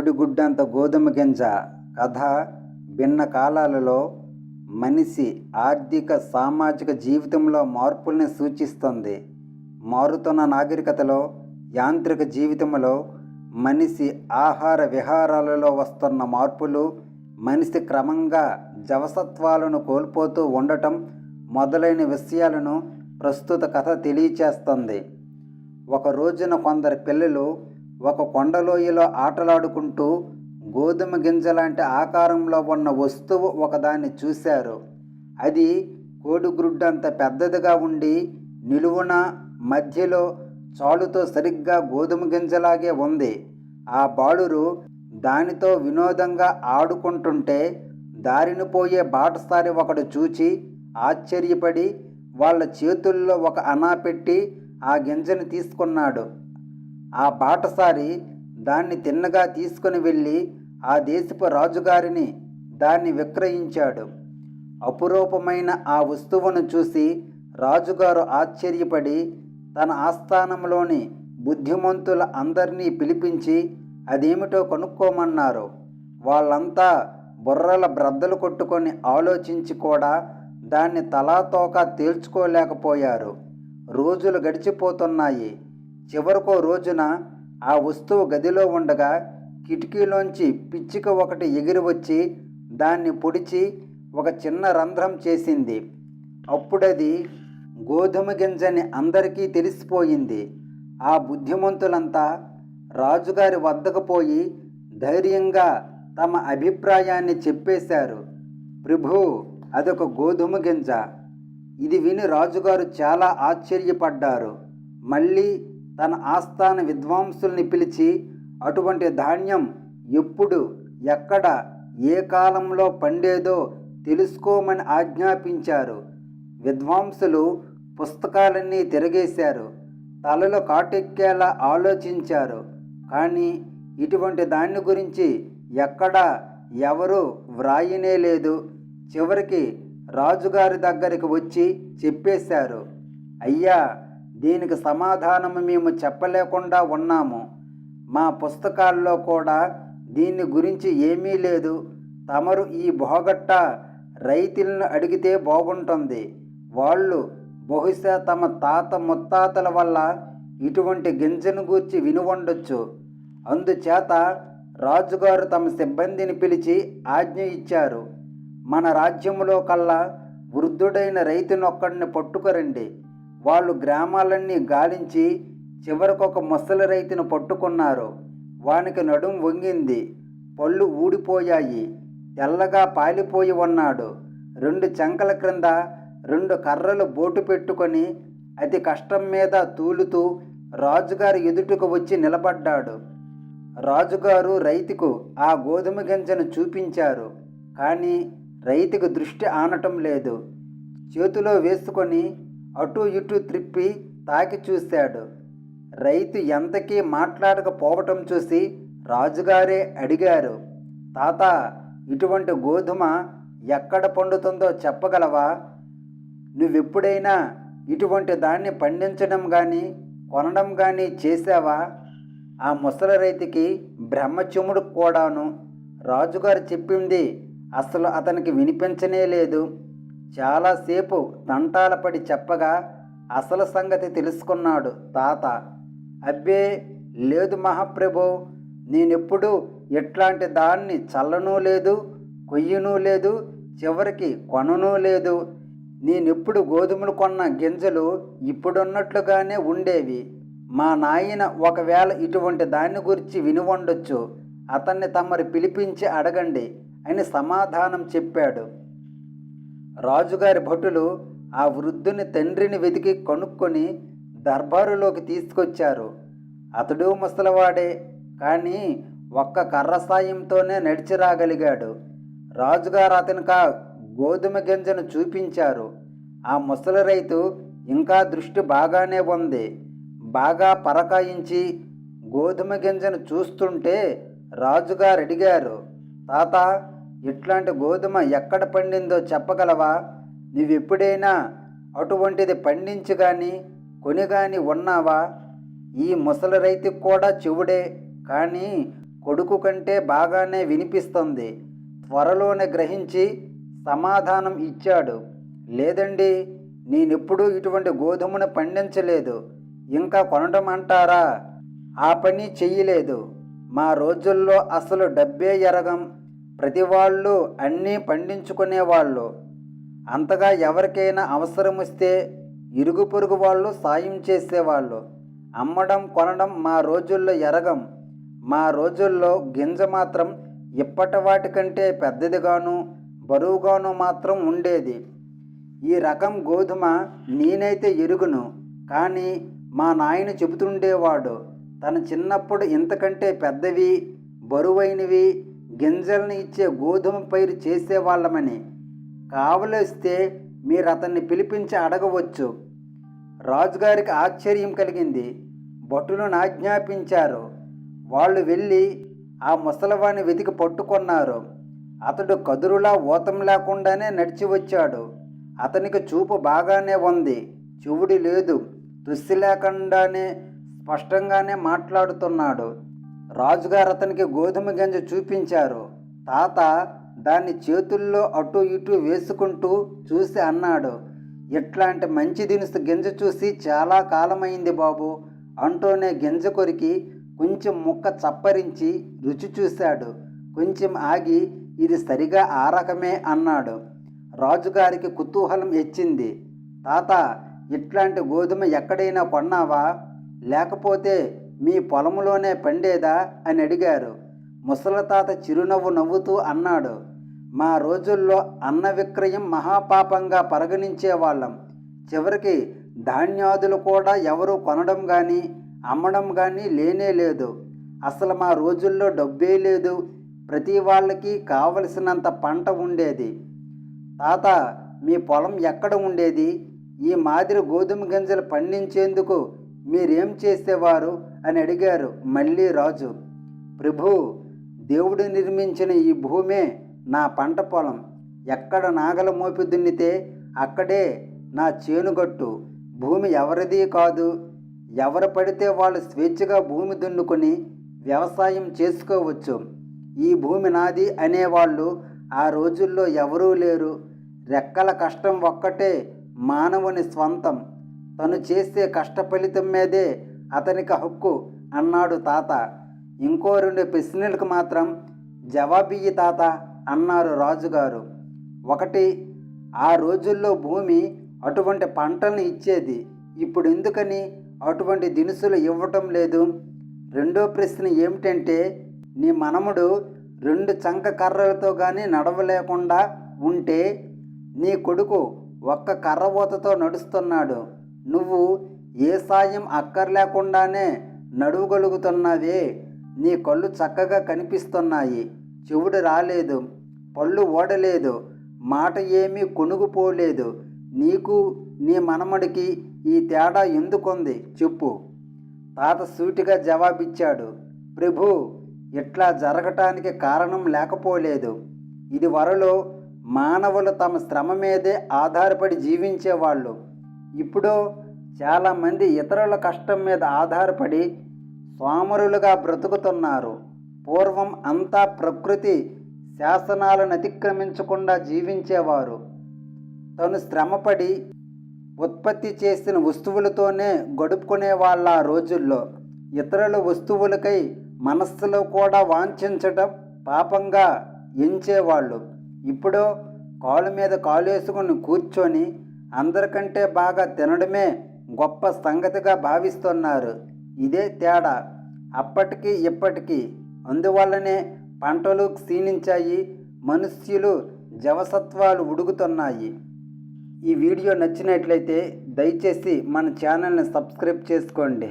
కోడిగుడ్డంత గోధుమ గింజ కథ భిన్న కాలాలలో మనిషి ఆర్థిక సామాజిక జీవితంలో మార్పుల్ని సూచిస్తుంది. మారుతున్న నాగరికతలో, యాంత్రిక జీవితంలో మనిషి ఆహార విహారాలలో వస్తున్న మార్పులు, మనిషి క్రమంగా జవసత్వాలను కోల్పోతూ ఉండటం మొదలైన విషయాలను ప్రస్తుత కథ తెలియచేస్తుంది. ఒక రోజున కొందరు పిల్లలు ఒక కొండలోయలో ఆటలాడుకుంటూ గోధుమ గింజలాంటి ఆకారంలో ఉన్న వస్తువు ఒకదాన్ని చూశారు. అది కోడిగుడ్డంత పెద్దదిగా ఉండి నిలువున మధ్యలో చాలుతో సరిగ్గా గోధుమ గింజలాగే ఉంది. ఆ బాలురు దానితో వినోదంగా ఆడుకుంటుంటే దారిని పోయే బాటసారి ఒకడు చూచి ఆశ్చర్యపడి వాళ్ళ చేతుల్లో ఒక అనా పెట్టి ఆ గింజను తీసుకున్నాడు. ఆ బాటసారి దాన్ని తిన్నగా తీసుకుని వెళ్ళి ఆ దేశపు రాజుగారిని దాన్ని విక్రయించాడు. అపురూపమైన ఆ వస్తువును చూసి రాజుగారు ఆశ్చర్యపడి తన ఆస్థానంలోని బుద్ధిమంతుల అందరినీ పిలిపించి అదేమిటో కనుక్కోమన్నారు. వాళ్ళంతా బుర్రల బ్రద్దలు కొట్టుకొని ఆలోచించి కూడా దాన్ని తలాతోక తేల్చుకోలేకపోయారు. రోజులు గడిచిపోతున్నాయి. చివరికో రోజున ఆ వస్తువు గదిలో ఉండగా కిటికీలోంచి పిచ్చుక ఒకటి ఎగిరి వచ్చి దాన్ని పొడిచి ఒక చిన్న రంధ్రం చేసింది. అప్పుడది గోధుమ గింజని అందరికీ తెలిసిపోయింది. ఆ బుద్ధిమంతులంతా రాజుగారి వద్దకు పోయి ధైర్యంగా తమ అభిప్రాయాన్ని చెప్పేశారు. ప్రభూ, అదొక గోధుమ గింజ. ఇది విని రాజుగారు చాలా ఆశ్చర్యపడ్డారు. మళ్ళీ తన ఆస్థాన విద్వాంసుల్ని పిలిచి అటువంటి ధాన్యం ఎప్పుడు, ఎక్కడ, ఏ కాలంలో పండేదో తెలుసుకోమని ఆజ్ఞాపించారు. విద్వాంసులు పుస్తకాలన్నీ తిరగేశారు. తలలో కాటెక్కేలా ఆలోచించారు. కానీ ఇటువంటి దాన్ని గురించి ఎక్కడా ఎవరూ వ్రాయనే లేదు. చివరికి రాజుగారి దగ్గరికి వచ్చి చెప్పేశారు, అయ్యా, దీనికి సమాధానం మేము చెప్పలేకుండా ఉన్నాము. మా పుస్తకాల్లో కూడా దీని గురించి ఏమీ లేదు. తమరు ఈ భోగట్ట రైతులను అడిగితే బాగుంటుంది. వాళ్ళు బహుశా తమ తాత ముత్తాతల వల్ల ఇటువంటి గింజను గూర్చి విని ఉండొచ్చు. అందుచేత రాజుగారు తమ సిబ్బందిని పిలిచి ఆజ్ఞ ఇచ్చారు, మన రాజ్యంలో కల్లా వృద్ధుడైన రైతునొక్కడిని పట్టుకురండి. వాళ్ళు గ్రామాలన్నీ గాలించి చివరికొక ముసలి రైతును పట్టుకున్నారు. వానికి నడుం వంగింది, పళ్ళు ఊడిపోయాయి, తెల్లగా పాలిపోయి ఉన్నాడు. 2 చంకల క్రింద 2 కర్రలు బోటు పెట్టుకొని అతి కష్టం మీద తూలుతూ రాజుగారి ఎదుటకు వచ్చి నిలబడ్డాడు. రాజుగారు రైతుకు ఆ గోధుమ గింజను చూపించారు. కానీ రైతుకు దృష్టి ఆనటం లేదు. చేతిలో వేసుకొని అటు ఇటు త్రిప్పి తాకి చూశాడు. రైతు ఎంతకీ మాట్లాడకపోవటం చూసి రాజుగారే అడిగారు, తాత, ఇటువంటి గోధుమ ఎక్కడ పండుతుందో చెప్పగలవా? నువ్వెప్పుడైనా ఇటువంటి దాన్ని పండించడం కానీ కొనడం కానీ చేశావా? ఆ ముసలి రైతుకి బ్రహ్మచెముడు కూడాను. రాజుగారు చెప్పింది అసలు అతనికి వినిపించనే లేదు. చాలాసేపు తంటాలపడి చెప్పగా అసలు సంగతి తెలుసుకున్నాడు తాత. అబ్బే లేదు మహాప్రభో, నేనెప్పుడు ఇట్లాంటి దాన్ని చల్లనూ లేదు, కొయ్యనూ లేదు, చివరికి కొననూ లేదు. నేనెప్పుడు గోధుమలు కొన్న గింజలు ఇప్పుడున్నట్లుగానే ఉండేవి. మా నాయన ఒకవేళ ఇటువంటి దాన్ని గురించి విని ఉండొచ్చు. అతన్ని తమరు పిలిపించి అడగండి అని సమాధానం చెప్పాడు. రాజుగారి భటులు ఆ వృద్ధుని తండ్రిని వెతికి కనుక్కొని దర్బారులోకి తీసుకొచ్చారు. అతడు ముసలివాడే, కానీ ఒక్క కర్ర సాయంతోనే నడిచి రాగలిగాడు. రాజుగారు అతనికి ఆ గోధుమ గింజను చూపించారు. ఆ ముసలి రైతు ఇంకా దృష్టి బాగానే ఉంది. బాగా పరకాయించి గోధుమ గింజను చూస్తుంటే రాజుగారు అడిగారు, తాత, ఇట్లాంటి గోధుమ ఎక్కడ పండిందో చెప్పగలవా? నువ్వెప్పుడైనా అటువంటిది పండించి కానీ కొని కానీ ఉన్నావా? ఈ ముసలి రైతుకు కూడా చెవుడే, కానీ కొడుకు కంటే బాగానే వినిపిస్తుంది. త్వరలోనే గ్రహించి సమాధానం ఇచ్చాడు. లేదండి, నేనెప్పుడూ ఇటువంటి గోధుమను పండించలేదు. ఇంకా కొనడం అంటారా? ఆ పని చెయ్యలేదు. మా రోజుల్లో అసలు డబ్బే ఎరగం. ప్రతి వాళ్ళు అన్నీ పండించుకునేవాళ్ళు. అంతగా ఎవరికైనా అవసరం వస్తే ఇరుగు పొరుగు వాళ్ళు సాయం చేసేవాళ్ళు. అమ్మడం కొనడం మా రోజుల్లో ఎరగం. మా రోజుల్లో గింజ మాత్రం ఇప్పటి వాటికంటే పెద్దదిగాను బరువుగాను మాత్రం ఉండేది. ఈ రకం గోధుమ నేనైతే ఎరుగును, కానీ మా నాయన చెబుతుండేవాడు, తన చిన్నప్పుడు ఇంతకంటే పెద్దవి బరువైనవి గింజల్ని ఇచ్చే గోధుమ పైరు చేసేవాళ్ళమని. కావలిస్తే మీరు అతన్ని పిలిపించి అడగవచ్చు. రాజుగారికి ఆశ్చర్యం కలిగింది. భటులను ఆజ్ఞాపించారు. వాళ్ళు వెళ్ళి ఆ ముసలివాణ్ణి వెతికి పట్టుకున్నారు. అతడు కదురులా ఊతం లేకుండానే నడిచి వచ్చాడు. అతనికి చూపు బాగానే ఉంది, చెవుడి లేదు, తుస్సి లేకుండానే స్పష్టంగానే మాట్లాడుతున్నాడు. రాజుగారు అతనికి గోధుమ గింజ చూపించారు. తాత దాన్ని చేతుల్లో అటు ఇటు వేసుకుంటూ చూసి అన్నాడు, ఇట్లాంటి మంచి దినుసు గింజ చూసి చాలా కాలమైంది బాబు అంటూనే గింజ కొరికి కొంచెం ముక్క చప్పరించి రుచి చూశాడు. కొంచెం ఆగి ఇది సరిగా ఆ రకమే అన్నాడు. రాజుగారికి కుతూహలం హెచ్చింది. తాత, ఇట్లాంటి గోధుమ ఎక్కడైనా కొన్నావా? లేకపోతే మీ పొలంలోనే పండేదా అని అడిగారు. ముసలి తాత చిరునవ్వు నవ్వుతూ అన్నాడు, మా రోజుల్లో అన్న విక్రయం మహాపాపంగా పరిగణించేవాళ్ళం. చివరికి ధాన్యాదులు కూడా ఎవరు కొనడం కానీ అమ్మడం కానీ లేనే లేదు. అసలు మా రోజుల్లో డబ్బే లేదు. ప్రతి వాళ్ళకి కావలసినంత పంట ఉండేది. తాత, మీ పొలం ఎక్కడ ఉండేది? ఈ మాదిరి గోధుమ గింజలు పండించేందుకు మీరేం చేసేవారు అని అడిగారు మళ్ళీ రాజు. ప్రభు, దేవుడు నిర్మించిన ఈ భూమే నా పంట పొలం. ఎక్కడ నాగల మోపి దున్నితే అక్కడే నా చేనుగట్టు. భూమి ఎవరిది కాదు. ఎవరు పడితే వాళ్ళు స్వేచ్ఛగా భూమి దున్నుకొని వ్యవసాయం చేసుకోవచ్చు. ఈ భూమి నాది అనేవాళ్ళు ఆ రోజుల్లో ఎవరూ లేరు. రెక్కల కష్టం ఒక్కటే మానవుని స్వంతం. తను చేసే కష్ట ఫలితం మీదే అతనికి హక్కు అన్నాడు తాత. ఇంకో 2 ప్రశ్నలకు మాత్రం జవాబియ్యి తాత అన్నారు రాజుగారు. ఒకటి, ఆ రోజుల్లో భూమి అటువంటి పంటలను ఇచ్చేది. ఇప్పుడు ఎందుకని అటువంటి దినుసులు ఇవ్వటం లేదు? రెండో ప్రశ్న ఏమిటంటే, నీ మనముడు 2 చంక కర్రలతో కానీ నడవలేకుండా ఉంటే నీ కొడుకు ఒక్క కర్ర ఊతతో నడుస్తున్నాడు. నువ్వు ఏ సాయం అక్కర్లేకుండానే నడవగలుగుతున్నావే. నీ కళ్ళు చక్కగా కనిపిస్తున్నాయి, చెవుడు రాలేదు, పళ్ళు ఓడలేదు, మాట ఏమీ కొనుగుపోలేదు. నీకు నీ మనమడికి ఈ తేడా ఎందుకుంది చెప్పు? తాత సూటిగా జవాబిచ్చాడు. ప్రభు, ఇట్లా జరగటానికి కారణం లేకపోలేదు. ఇది వరలో మానవులు తమ శ్రమ మీదే ఆధారపడి జీవించేవాళ్ళు. ఇప్పుడు చాలామంది ఇతరుల కష్టం మీద ఆధారపడి సోమరులుగా బ్రతుకుతున్నారు. పూర్వం అంతా ప్రకృతి శాసనాలను అతిక్రమించకుండా జీవించేవారు. తను శ్రమపడి ఉత్పత్తి చేసిన వస్తువులతోనే గడుపుకునే వాళ్ళ ఆ రోజుల్లో. ఇతరుల వస్తువులకై మనస్సులో కూడా వాంఛించటం పాపంగా ఎంచేవాళ్ళు. ఇప్పుడు కాలు మీద కాలేసుకుని కూర్చొని అందరికంటే బాగా తినడమే గొప్ప సంగతిగా భావిస్తున్నారు. ఇదే తేడా అప్పటికి ఇప్పటికీ. అందువల్లనే పంటలు క్షీణించాయి, మనుష్యులు జవసత్వాలు ఉడుగుతున్నాయి. ఈ వీడియో నచ్చినట్లయితే దయచేసి మన ఛానల్ని సబ్స్క్రైబ్ చేసుకోండి.